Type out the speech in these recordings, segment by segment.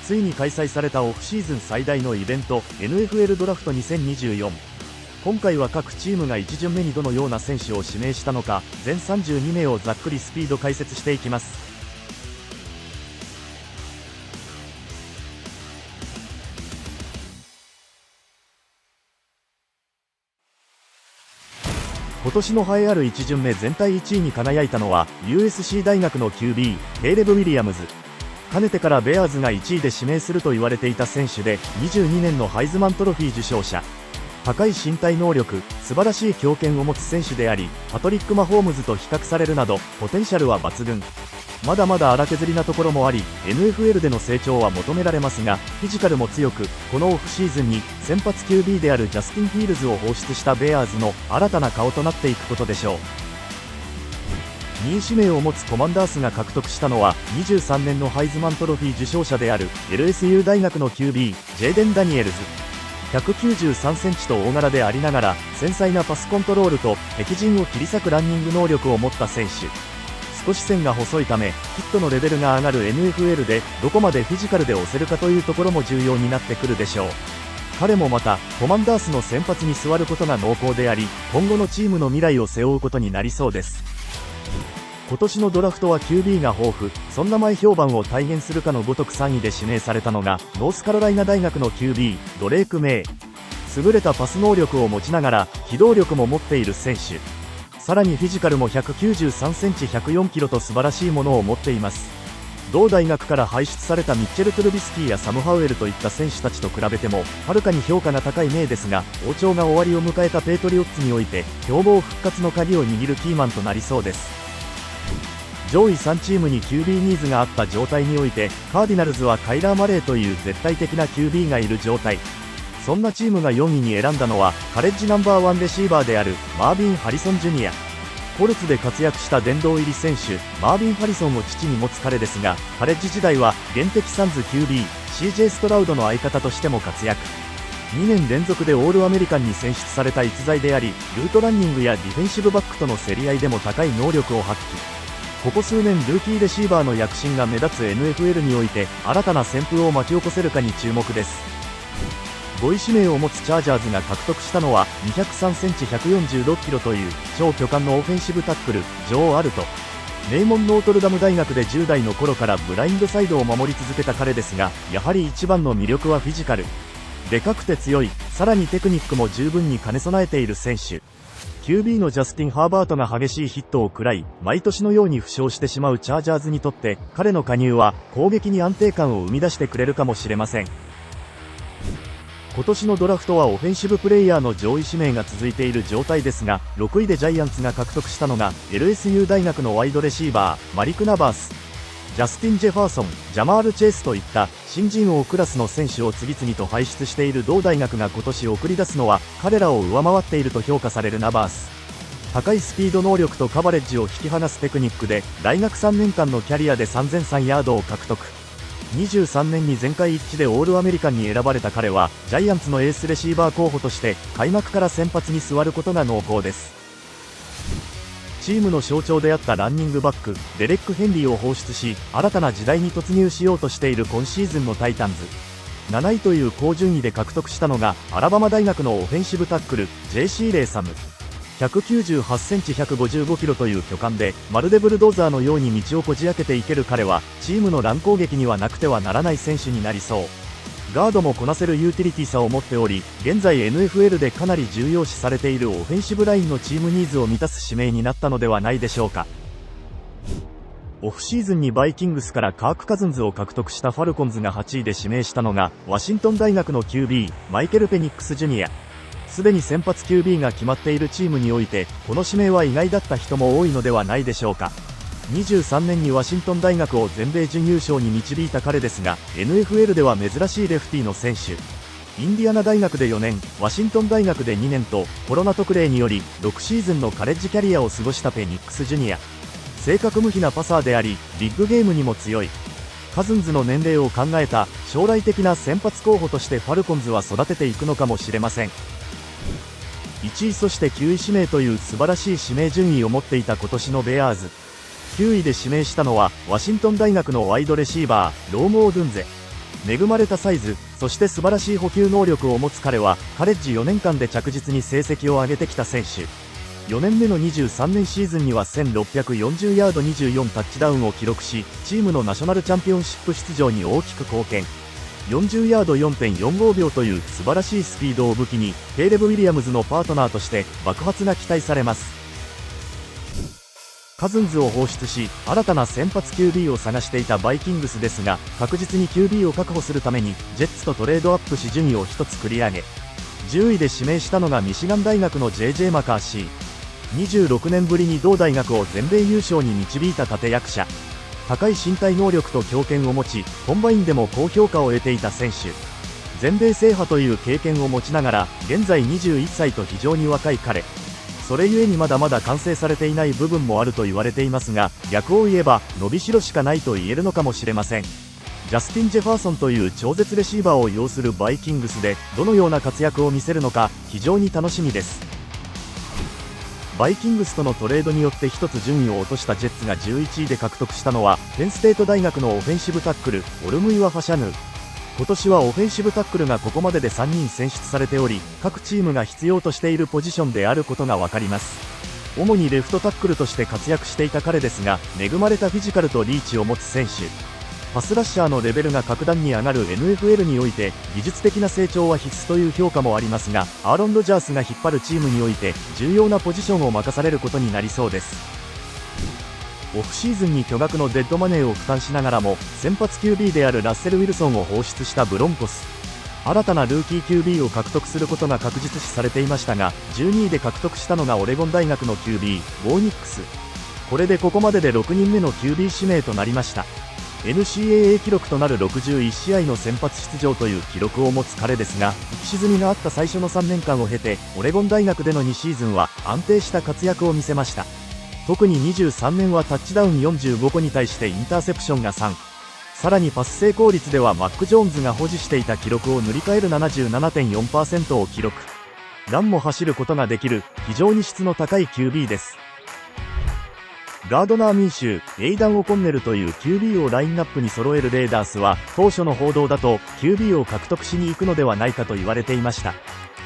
ついに開催されたオフシーズン最大のイベント NFL ドラフト2024。今回は各チームが1巡目にどのような選手を指名したのか、全32名をざっくりスピード解説していきます。今年の栄えある1巡目全体1位に輝いたのは USC 大学の QB ケイレブ・ウィリアムズ。かねてからベアーズが1位で指名すると言われていた選手で、22年のハイズマントロフィー受賞者。高い身体能力、素晴らしい強肩を持つ選手であり、パトリック・マホームズと比較されるなどポテンシャルは抜群。まだまだ荒削りなところもあり、 NFL での成長は求められますが、フィジカルも強く、このオフシーズンに先発 QB であるジャスティン・フィールズを放出したベアーズの新たな顔となっていくことでしょう。2位指名を持つコマンダースが獲得したのは23年のハイズマントロフィー受賞者である LSU 大学の QB ジェイデン・ダニエルズ。193センチと大柄でありながら、繊細なパスコントロールと敵陣を切り裂くランニング能力を持った選手。少し線が細いためヒットのレベルが上がる NFL でどこまでフィジカルで押せるかというところも重要になってくるでしょう。彼もまたコマンダースの先発に座ることが濃厚であり、今後のチームの未来を背負うことになりそうです。今年のドラフトは QB が豊富、そんな前評判を体現するかのごとく3位で指名されたのがノースカロライナ大学の QB ドレーク・メイ。優れたパス能力を持ちながら機動力も持っている選手。さらにフィジカルも193センチ104キロと素晴らしいものを持っています。同大学から輩出されたミッチェル・トゥルビスキーやサム・ハウエルといった選手たちと比べてもはるかに評価が高い名ですが、王朝が終わりを迎えたペイトリオッツにおいて強豪復活の鍵を握るキーマンとなりそうです。上位3チームに QB ニーズがあった状態において、カーディナルズはカイラー・マレーという絶対的な QB がいる状態。そんなチームが4位に選んだのはカレッジナンバーワンレシーバーであるマービン・ハリソン・ジュニア。コルツで活躍した殿堂入り選手マービン・ハリソンを父に持つ彼ですが、カレッジ時代は現敵サンズ QB CJ ストラウドの相方としても活躍。2年連続でオールアメリカンに選出された逸材であり、ルートランニングやディフェンシブバックとの競り合いでも高い能力を発揮。ここ数年ルーキーレシーバーの躍進が目立つ NFL において新たな旋風を巻き起こせるかに注目です。5位指名を持つチャージャーズが獲得したのは203センチ146キロという超巨漢のオフェンシブタックルジョー・アルト。名門ノートルダム大学で10代の頃からブラインドサイドを守り続けた彼ですが、やはり一番の魅力はフィジカル。でかくて強い、さらにテクニックも十分に兼ね備えている選手。QB のジャスティン・ハーバートが激しいヒットを食らい、毎年のように負傷してしまうチャージャーズにとって彼の加入は攻撃に安定感を生み出してくれるかもしれません。今年のドラフトはオフェンシブプレイヤーの上位指名が続いている状態ですが、6位でジャイアンツが獲得したのが LSU 大学のワイドレシーバーマリク・ナバース。ジャスティン・ジェファーソン、ジャマール・チェイスといった新人王クラスの選手を次々と輩出している同大学が今年送り出すのは彼らを上回っていると評価されるナバース。高いスピード能力とカバレッジを引き離すテクニックで大学3年間のキャリアで3003ヤードを獲得。23年に全会一致でオールアメリカンに選ばれた彼はジャイアンツのエースレシーバー候補として開幕から先発に座ることが濃厚です。チームの象徴であったランニングバックデレック・ヘンリーを放出し、新たな時代に突入しようとしている今シーズンのタイタンズ。7位という高順位で獲得したのがアラバマ大学のオフェンシブタックル JC レイサム。198センチ155キロという巨漢で、まるでブルドーザーのように道をこじ開けていける彼はチームの乱攻撃にはなくてはならない選手になりそう。ガードもこなせるユーティリティさを持っており、現在 NFL でかなり重要視されているオフェンシブラインのチームニーズを満たす指名になったのではないでしょうか。オフシーズンにバイキングスからカーク・カズンズを獲得したファルコンズが8位で指名したのがワシントン大学の QB マイケル・ペニックス・ジュニア。すでに先発 QB が決まっているチームにおいてこの指名は意外だった人も多いのではないでしょうか。23年にワシントン大学を全米準優勝に導いた彼ですが、 NFL では珍しいレフティの選手。インディアナ大学で4年、ワシントン大学で2年とコロナ特例により6シーズンのカレッジキャリアを過ごしたペニックス・ジュニア。正確無比なパサーでありビッグゲームにも強い。カズンズの年齢を考えた将来的な先発候補としてファルコンズは育てていくのかもしれません。1位そして9位指名という素晴らしい指名順位を持っていた今年のベアーズ。9位で指名したのはワシントン大学のワイドレシーバーローモー・ドゥンゼ。恵まれたサイズ、そして素晴らしい補給能力を持つ彼はカレッジ4年間で着実に成績を上げてきた選手。4年目の23年シーズンには1640ヤード24タッチダウンを記録し、チームのナショナルチャンピオンシップ出場に大きく貢献。40ヤード 4.45 秒という素晴らしいスピードを武器に、ケイレブ・ウィリアムズのパートナーとして爆発が期待されます。カズンズを放出し、新たな先発 QB を探していたバイキングスですが、確実に QB を確保するためにジェッツとトレードアップし順位を1つ繰り上げ、10位で指名したのがミシガン大学の JJ マカーシー。26年ぶりに同大学を全米優勝に導いた立役者。高い身体能力と強肩を持ち、コンバインでも高評価を得ていた選手。全米制覇という経験を持ちながら、現在21歳と非常に若い彼。それゆえにまだまだ完成されていない部分もあると言われていますが、逆を言えば伸びしろしかないと言えるのかもしれません。ジャスティン・ジェファーソンという超絶レシーバーを擁するバイキングスでどのような活躍を見せるのか非常に楽しみです。バイキングスとのトレードによって1つ順位を落としたジェッツが11位で獲得したのはペンステート大学のオフェンシブタックルオルムイワ・ファシャヌー。今年はオフェンシブタックルがここまでで3人選出されており、各チームが必要としているポジションであることが分かります。主にレフトタックルとして活躍していた彼ですが、恵まれたフィジカルとリーチを持つ選手。パスラッシャーのレベルが格段に上がる NFL において技術的な成長は必須という評価もありますが、アーロン・ロジャースが引っ張るチームにおいて重要なポジションを任されることになりそうです。オフシーズンに巨額のデッドマネーを負担しながらも先発 QB であるラッセル・ウィルソンを放出したブロンコス。新たなルーキー QB を獲得することが確実視されていましたが、12位で獲得したのがオレゴン大学の QB ボーニックス。これでここまでで6人目の QB 指名となりました。NCAA 記録となる61試合の先発出場という記録を持つ彼ですが、浮き沈みがあった最初の3年間を経てオレゴン大学での2シーズンは安定した活躍を見せました。特に23年はタッチダウン45個に対してインターセプションが3。さらにパス成功率ではマック・ジョーンズが保持していた記録を塗り替える 77.4% を記録。ランも走ることができる非常に質の高い QB です。ガードナー・ミンシュー、エイダン・オコンネルという QB をラインナップに揃えるレーダースは当初の報道だと QB を獲得しに行くのではないかと言われていました。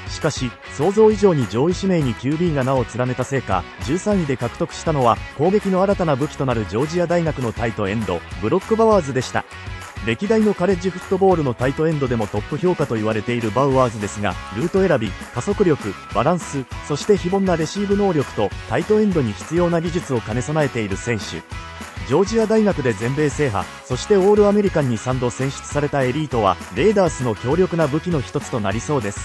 しかし想像以上に上位指名に QB が名を連ねたせいか、13位で獲得したのは攻撃の新たな武器となるジョージア大学のタイトエンドブロック・バワーズでした。歴代のカレッジフットボールのタイトエンドでもトップ評価と言われているバウアーズですが、ルート選び、加速力、バランス、そして非凡なレシーブ能力とタイトエンドに必要な技術を兼ね備えている選手。ジョージア大学で全米制覇、そしてオールアメリカンに3度選出されたエリートはレーダースの強力な武器の一つとなりそうです。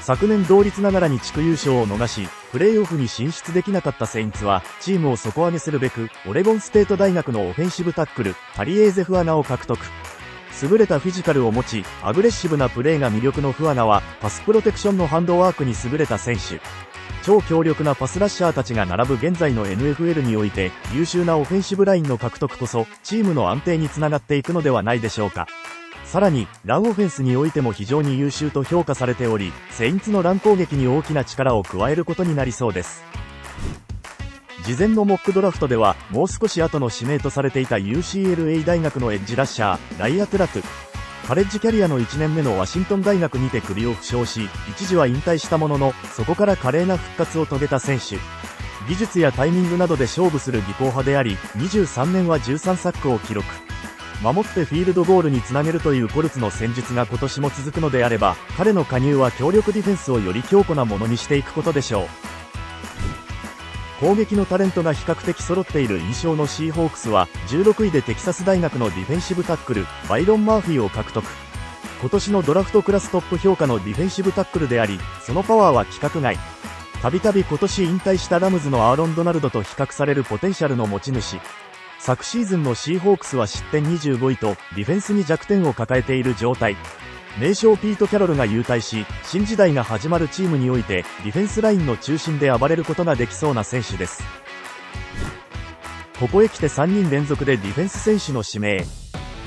昨年同率ながらに地区優勝を逃し、プレーオフに進出できなかったセインツは、チームを底上げするべく、オレゴンステート大学のオフェンシブタックル、タリエーゼ・フアナを獲得。優れたフィジカルを持ち、アグレッシブなプレーが魅力のフアナは、パスプロテクションのハンドワークに優れた選手。超強力なパスラッシャーたちが並ぶ現在の NFL において、優秀なオフェンシブラインの獲得こそ、チームの安定につながっていくのではないでしょうか。さらに、ランオフェンスにおいても非常に優秀と評価されており、セインツのラン攻撃に大きな力を加えることになりそうです。事前のモックドラフトでは、もう少し後の指名とされていた UCLA 大学のエッジラッシャー、ライア・トゥラトゥ。カレッジキャリアの1年目のワシントン大学にて首を負傷し、一時は引退したものの、そこから華麗な復活を遂げた選手。技術やタイミングなどで勝負する技巧派であり、23年は13サックを記録。守ってフィールドゴールにつなげるというコルツの戦術が今年も続くのであれば、彼の加入は強力ディフェンスをより強固なものにしていくことでしょう。攻撃のタレントが比較的揃っている印象のシーホークスは、16位でテキサス大学のディフェンシブタックル、バイロン・マーフィーを獲得。今年のドラフトクラストップ評価のディフェンシブタックルであり、そのパワーは規格外。たびたび今年引退したラムズのアーロン・ドナルドと比較されるポテンシャルの持ち主。昨シーズンのシーホークスは失点25位とディフェンスに弱点を抱えている状態。名将ピート・キャロルが勇退し、新時代が始まるチームにおいてディフェンスラインの中心で暴れることができそうな選手です。ここへ来て3人連続でディフェンス選手の指名。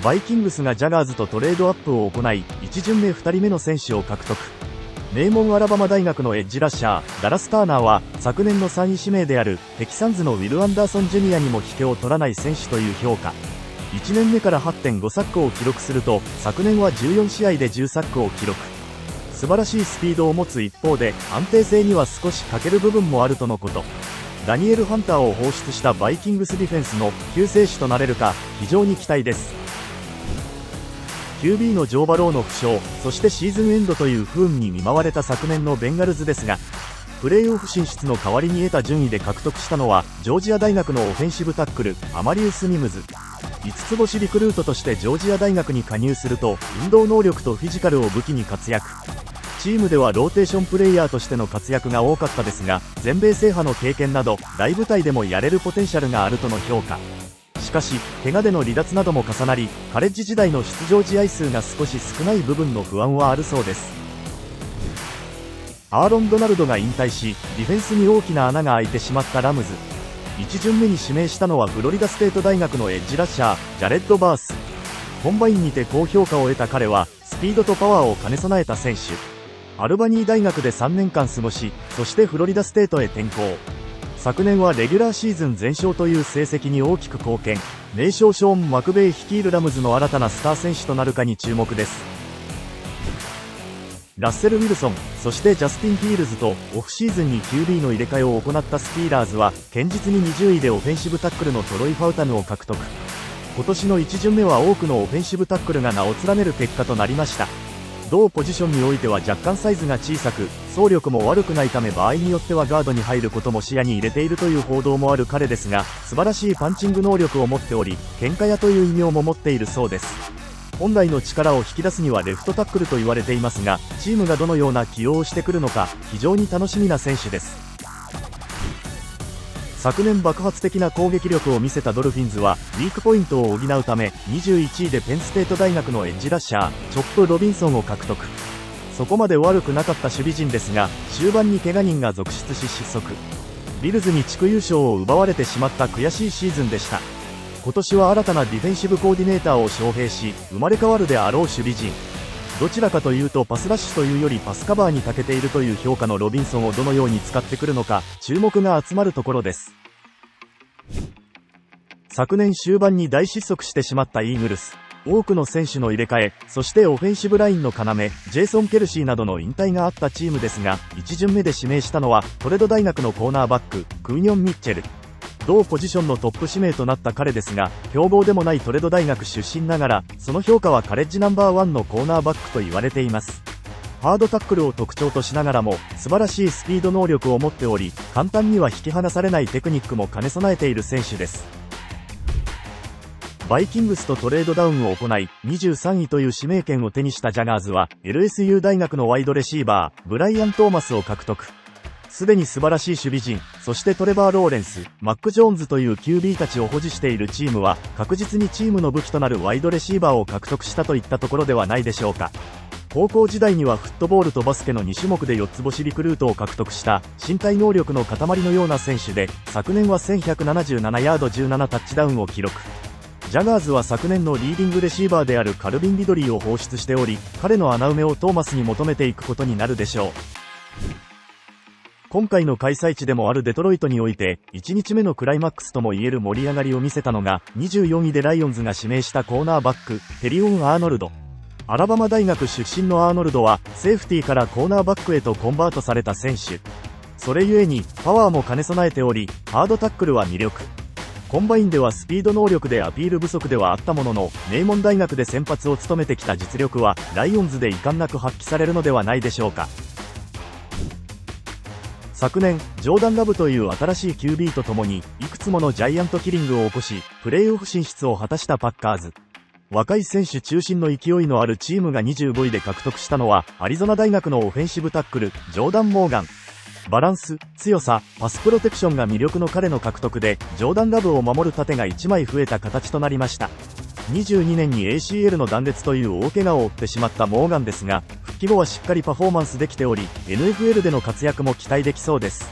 バイキングスがジャガーズとトレードアップを行い、1巡目2人目の選手を獲得。名門アラバマ大学のエッジラッシャー、ダラス・ターナーは、昨年の3位指名であるテキサンズのウィル・アンダーソン・ジュニアにも引けを取らない選手という評価。1年目から 8.5 サックを記録すると、昨年は14試合で10サックを記録。素晴らしいスピードを持つ一方で、安定性には少し欠ける部分もあるとのこと。ダニエル・ハンターを放出したバイキングスディフェンスの救世主となれるか、非常に期待です。QB のジョー・バローの負傷、そしてシーズンエンドという不運に見舞われた昨年のベンガルズですが、プレーオフ進出の代わりに得た順位で獲得したのは、ジョージア大学のオフェンシブタックル、アマリウス・ミムズ。5つ星リクルートとしてジョージア大学に加入すると、運動能力とフィジカルを武器に活躍。チームではローテーションプレイヤーとしての活躍が多かったですが、全米制覇の経験など、大舞台でもやれるポテンシャルがあるとの評価。しかし、怪我での離脱なども重なり、カレッジ時代の出場試合数が少し少ない部分の不安はあるそうです。アーロン・ドナルドが引退し、ディフェンスに大きな穴が開いてしまったラムズ。1巡目に指名したのはフロリダステート大学のエッジラッシャー、ジャレッド・バース。コンバインにて高評価を得た彼は、スピードとパワーを兼ね備えた選手。アルバニー大学で3年間過ごし、そしてフロリダステートへ転校。昨年はレギュラーシーズン全勝という成績に大きく貢献。名将ショーン・マクベイ率いるラムズの新たなスター選手となるかに注目です。ラッセル・ウィルソン、そしてジャスティン・フィールズとオフシーズンに QB の入れ替えを行ったスティーラーズは、堅実に20位でオフェンシブタックルのトロイ・ファウタヌを獲得。今年の1巡目は多くのオフェンシブタックルが名を連ねる結果となりました。同ポジションにおいては若干サイズが小さく、走力も悪くないため場合によってはガードに入ることも視野に入れているという報道もある彼ですが、素晴らしいパンチング能力を持っており、喧嘩屋という異名も持っているそうです。本来の力を引き出すにはレフトタックルと言われていますが、チームがどのような起用をしてくるのか、非常に楽しみな選手です。昨年爆発的な攻撃力を見せたドルフィンズは、ウィークポイントを補うため、21位でペンステート大学のエッジラッシャー、チョップ・ロビンソンを獲得。そこまで悪くなかった守備陣ですが、終盤に怪我人が続出し失速。ビルズに地区優勝を奪われてしまった悔しいシーズンでした。今年は新たなディフェンシブコーディネーターを招聘し、生まれ変わるであろう守備陣。どちらかというとパスラッシュというよりパスカバーに長けているという評価のロビンソンをどのように使ってくるのか、注目が集まるところです。昨年終盤に大失速してしまったイーグルス。多くの選手の入れ替え、そしてオフェンシブラインの要、ジェイソン・ケルシーなどの引退があったチームですが、1巡目で指名したのは、トレド大学のコーナーバック、クーニョン・ミッチェル。同ポジションのトップ指名となった彼ですが、強豪でもないトレド大学出身ながら、その評価はカレッジナンバーワンのコーナーバックと言われています。ハードタックルを特徴としながらも、素晴らしいスピード能力を持っており、簡単には引き離されないテクニックも兼ね備えている選手です。バイキングスとトレードダウンを行い、23位という指名権を手にしたジャガーズは、LSU 大学のワイドレシーバー、ブライアン・トーマスを獲得。すでに素晴らしい守備陣、そしてトレバー・ローレンス、マック・ジョーンズという QB たちを保持しているチームは、確実にチームの武器となるワイドレシーバーを獲得したといったところではないでしょうか。高校時代にはフットボールとバスケの2種目で4つ星リクルートを獲得した身体能力の塊のような選手で、昨年は1177ヤード17タッチダウンを記録。ジャガーズは昨年のリーディングレシーバーであるカルビン・リドリーを放出しており、彼の穴埋めをトーマスに求めていくことになるでしょう。今回の開催地でもあるデトロイトにおいて、1日目のクライマックスともいえる盛り上がりを見せたのが、24位でライオンズが指名したコーナーバック、テリオン・アーノルド。アラバマ大学出身のアーノルドは、セーフティーからコーナーバックへとコンバートされた選手。それゆえに、パワーも兼ね備えており、ハードタックルは魅力。コンバインではスピード能力でアピール不足ではあったものの、名門大学で先発を務めてきた実力は、ライオンズで遺憾なく発揮されるのではないでしょうか。昨年、ジョーダン・ラブという新しい QB とともに、いくつものジャイアントキリングを起こし、プレーオフ進出を果たしたパッカーズ。若い選手中心の勢いのあるチームが25位で獲得したのは、アリゾナ大学のオフェンシブタックル、ジョーダン・モーガン。バランス、強さ、パスプロテクションが魅力の彼の獲得で、ジョーダン・ラブを守る盾が1枚増えた形となりました。22年に ACL の断裂という大怪我を負ってしまったモーガンですが、復帰後はしっかりパフォーマンスできており、NFL での活躍も期待できそうです。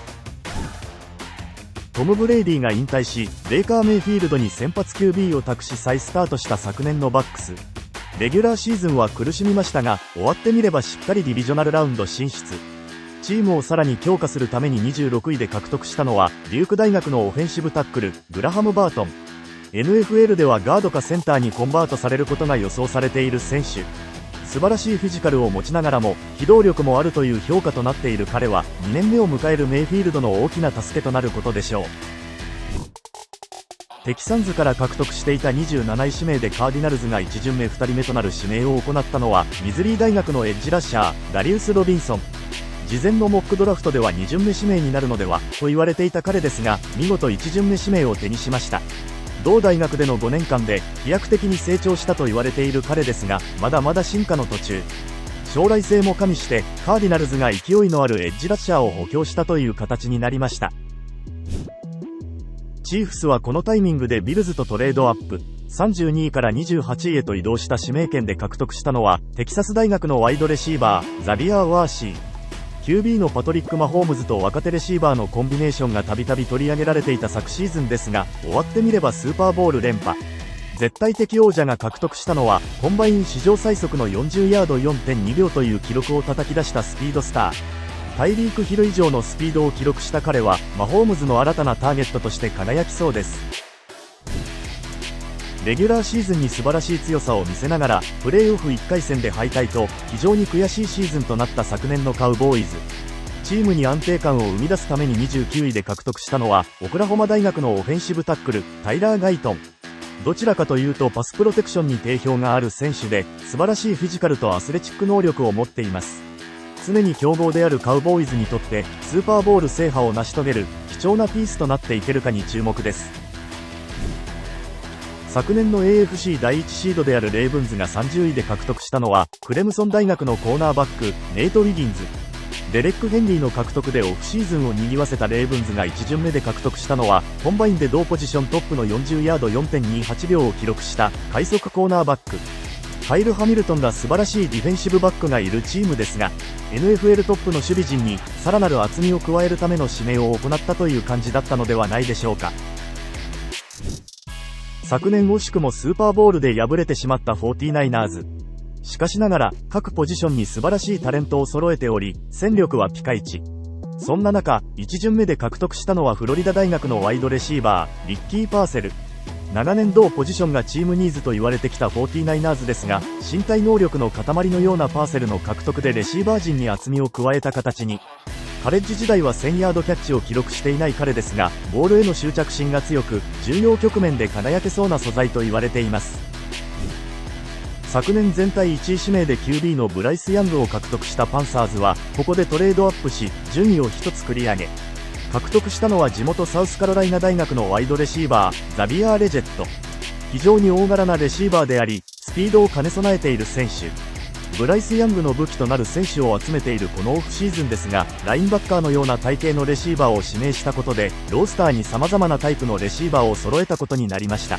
トム・ブレイディが引退し、ベーカー・メイフィールドに先発 QB を託し再スタートした昨年のバックス。レギュラーシーズンは苦しみましたが、終わってみればしっかりディビジョナルラウンド進出。チームをさらに強化するために26位で獲得したのは、デューク大学のオフェンシブタックル、グラハム・バートン。NFL ではガードかセンターにコンバートされることが予想されている選手。素晴らしいフィジカルを持ちながらも機動力もあるという評価となっている彼は、2年目を迎えるメイフィールドの大きな助けとなることでしょう。テキサンズから獲得していた27位指名でカーディナルズが1巡目2人目となる指名を行ったのは、ミズリー大学のエッジラッシャー、ダリウス・ロビンソン。事前のモックドラフトでは2巡目指名になるのではと言われていた彼ですが、見事1巡目指名を手にしました。同大学での5年間で飛躍的に成長したと言われている彼ですが、まだまだ進化の途中。将来性も加味してカーディナルズが勢いのあるエッジラッシャーを補強したという形になりました。チーフスはこのタイミングでビルズとトレードアップ。32位から28位へと移動した指名権で獲得したのは、テキサス大学のワイドレシーバー、ザビアー・ワーシー。QB のパトリック・マホームズと若手レシーバーのコンビネーションがたびたび取り上げられていた昨シーズンですが、終わってみればスーパーボウル連覇。絶対的王者が獲得したのは、コンバイン史上最速の40ヤード 4.2 秒という記録を叩き出したスピードスター。タイリーク・ヒル以上のスピードを記録した彼は、マホームズの新たなターゲットとして輝きそうです。レギュラーシーズンに素晴らしい強さを見せながら、プレーオフ1回戦で敗退と非常に悔しいシーズンとなった昨年のカウボーイズ。チームに安定感を生み出すために29位で獲得したのは、オクラホマ大学のオフェンシブタックル、タイラー・ガイトン。どちらかというとパスプロテクションに定評がある選手で、素晴らしいフィジカルとアスレチック能力を持っています。常に強豪であるカウボーイズにとってスーパーボウル制覇を成し遂げる貴重なピースとなっていけるかに注目です。昨年の AFC 第1シードであるレイブンズが30位で獲得したのは、クレムソン大学のコーナーバック、ネイト・ウィギンズ。デレック・ヘンリーの獲得でオフシーズンを賑わせたレイブンズが1巡目で獲得したのは、コンバインで同ポジショントップの40ヤード 4.28 秒を記録した快速コーナーバック。カイル・ハミルトンら素晴らしいディフェンシブバックがいるチームですが、 NFL トップの守備陣にさらなる厚みを加えるための指名を行ったという感じだったのではないでしょうか。昨年惜しくもスーパーボウルで敗れてしまった 49ers。しかしながら各ポジションに素晴らしいタレントを揃えており、戦力はピカイチ。そんな中、1巡目で獲得したのはフロリダ大学のワイドレシーバー、リッキー・パーセル。長年同ポジションがチームニーズと言われてきた 49ers ですが、身体能力の塊のようなパーセルの獲得でレシーバー陣に厚みを加えた形に。カレッジ時代は1000ヤードキャッチを記録していない彼ですが、ボールへの執着心が強く、重要局面で輝けそうな素材と言われています。昨年全体1位指名で QB のブライス・ヤングを獲得したパンサーズは、ここでトレードアップし、順位を1つ繰り上げ。獲得したのは地元サウスカロライナ大学のワイドレシーバー、ザビアー・レジェット。非常に大柄なレシーバーであり、スピードを兼ね備えている選手。ブライス・ヤングの武器となる選手を集めているこのオフシーズンですが、ラインバッカーのような体型のレシーバーを指名したことで、ロースターに様々なタイプのレシーバーを揃えたことになりました。